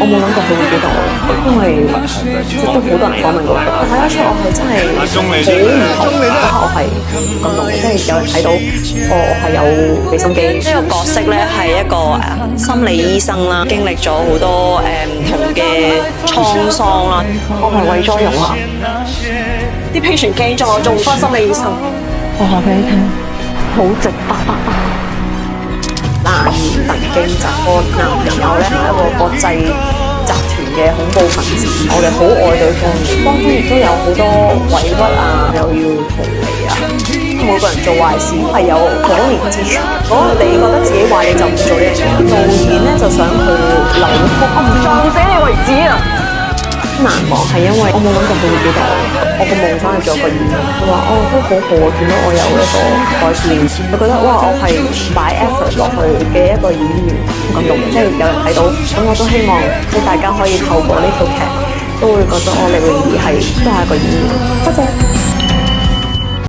我冇諗過佢會記得我，因為都好多人講明我，我睇得出我係真係好唔同，嗰刻我係咁動嘅，即係有人睇到我係有俾心機。呢個角色咧係一個心理醫生啦，經歷咗好多唔同嘅滄桑啦。我係為咗融合，啲 patient 驚咗我做翻心理醫生。我話俾你聽，好直白白。難言神經疾，我男朋友咧係一個國際集團嘅恐怖分子，我哋好愛對方，當中亦都有好多委屈啊，又要逃離啊。每個人做壞事係有可憐之處，如果你覺得自己壞，你就唔做呢樣嘢。導演咧就想去扭曲，我唔撞死你為止啊！難忘係因為我冇諗過佢會記得我個夢翻去做一個演員。佢話哦都好好，見到我有一個改變，佢覺得哇我係擺 effort 落去嘅一個演員，好感動嘅，即係有人睇到，咁我都希望即係大家可以透過呢套劇都會覺得我李詠怡係都係一個演員。多謝。